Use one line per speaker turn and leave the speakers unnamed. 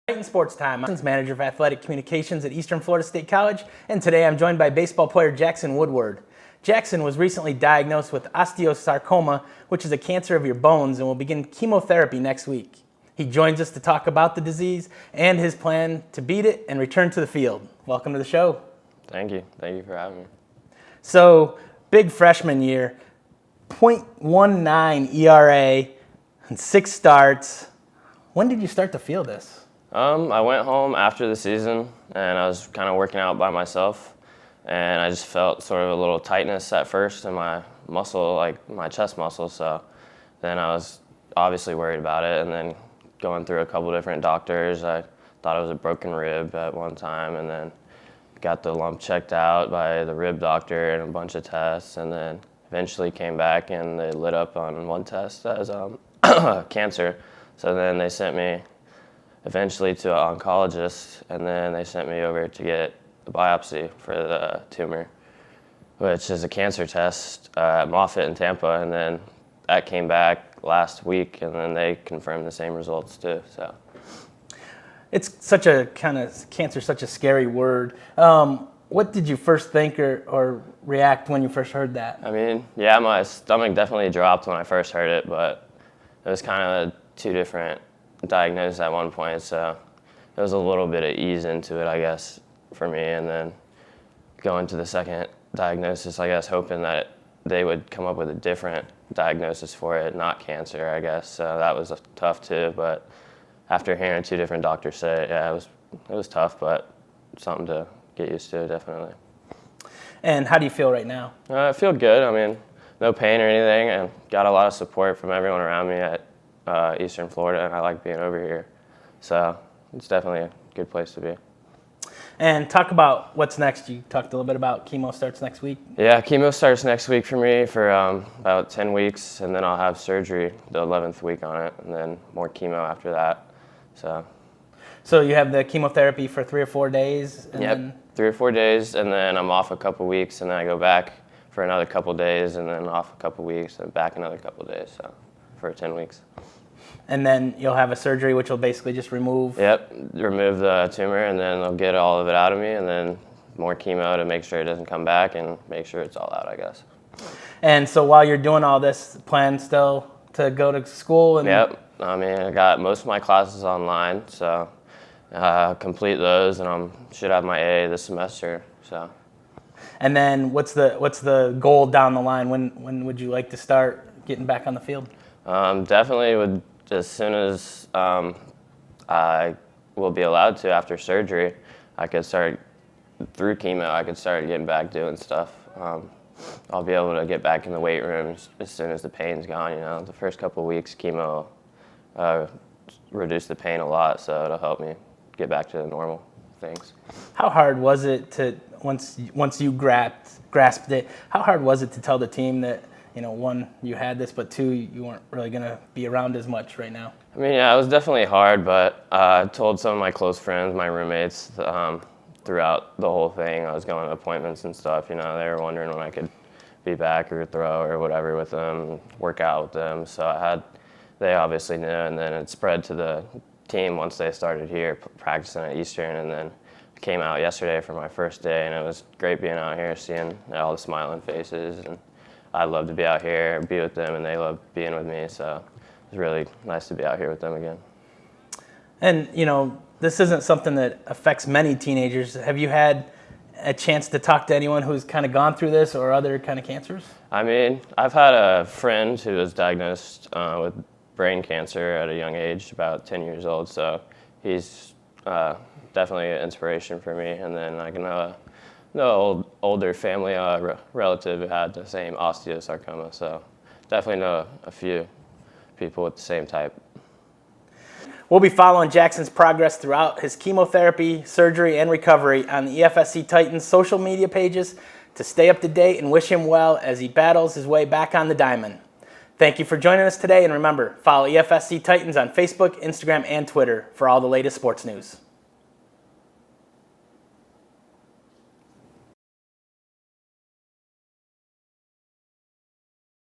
In sports time, I'm manager of athletic communications at Eastern Florida State College, and today I'm joined by baseball player Jackson Woodward. Jackson was recently diagnosed with osteosarcoma, which is a cancer of your bones, and will begin chemotherapy next week. He joins us to talk about the disease and his plan to beat it and return to the field. Welcome to the show.
Thank you. Thank you for having me.
So, big freshman year, .19 ERA and 6 starts. When did you start to feel this?
I went home after the season, and I was kind of working out by myself, and I just felt sort of a little tightness at first in my muscle, like my chest muscle, so then I was obviously worried about it, and then going through a couple different doctors. I thought it was a broken rib at one time, and then got the lump checked out by the rib doctor and a bunch of tests, and then eventually came back and they lit up on one test as cancer. So then they sent me eventually to an oncologist, and then they sent me over to get a biopsy for the tumor, which is a cancer test at Moffitt in Tampa, and then that came back last week, and then they confirmed the same results too. So
it's such a cancer, such a scary word. What did you first think or react when you first heard that?
I mean, yeah, my stomach definitely dropped when I first heard it, but it was kind of two different diagnosis at one point, so there was a little bit of ease into it, I guess, for me, and then going to the second diagnosis, I guess, hoping that they would come up with a different diagnosis for it, not cancer, I guess. So that was tough too, but after hearing two different doctors say it, yeah, it was tough, but something to get used to, definitely.
And how do you feel right now?
I feel good. I mean, no pain or anything, and got a lot of support from everyone around me at Eastern Florida, and I like being over here. So it's definitely a good place to be.
And talk about what's next. You talked a little bit about chemo starts next week.
Yeah, chemo starts next week for me for about 10 weeks, and then I'll have surgery the 11th week on it, and then more chemo after that. So
you have the chemotherapy for 3 or 4 days? And
yep, 3 or 4 days, and then I'm off a couple weeks, and then I go back for another couple days, and then off a couple weeks, and back another couple days, so for 10 weeks.
And then you'll have a surgery which will basically just remove?
Yep, remove the tumor, and then they'll get all of it out of me, and then more chemo to make sure it doesn't come back and make sure it's all out, I guess.
And so while you're doing all this, plan still to go to school? And
yep, I mean, I got most of my classes online, so complete those, and I should have my A this semester. So.
And then what's the goal down the line? When would you like to start getting back on the field?
Definitely would, as soon as I will be allowed to after surgery. I could start, through chemo, I could start getting back doing stuff. I'll be able to get back in the weight room as soon as the pain's gone. You know, the first couple of weeks, chemo reduced the pain a lot, so it'll help me get back to the normal things.
How hard was it to, once you grasped it, how hard was it to tell the team that, you know, 1, you had this, but 2, you weren't really going to be around as much right now?
I mean, yeah, it was definitely hard, but I told some of my close friends, my roommates, throughout the whole thing. I was going to appointments and stuff, you know, they were wondering when I could be back or throw or whatever with them, work out with them. So they obviously knew, and then it spread to the team once they started here practicing at Eastern, and then came out yesterday for my first day, and it was great being out here, seeing all the smiling faces, and I love to be out here, be with them, and they love being with me, so it was really nice to be out here with them again.
And, you know, this isn't something that affects many teenagers. Have you had a chance to talk to anyone who's kind of gone through this or other kind of cancers? I
mean, I've had a friend who was diagnosed with brain cancer at a young age, about 10 years old, so he's definitely an inspiration for me. And then I know older family relative who had the same osteosarcoma, so definitely know a few people with the same type.
We'll be following Jackson's progress throughout his chemotherapy, surgery, and recovery on the EFSC Titans social media pages to stay up to date and wish him well as he battles his way back on the diamond. Thank you for joining us today, and remember, follow EFSC Titans on Facebook, Instagram, and Twitter for all the latest sports news.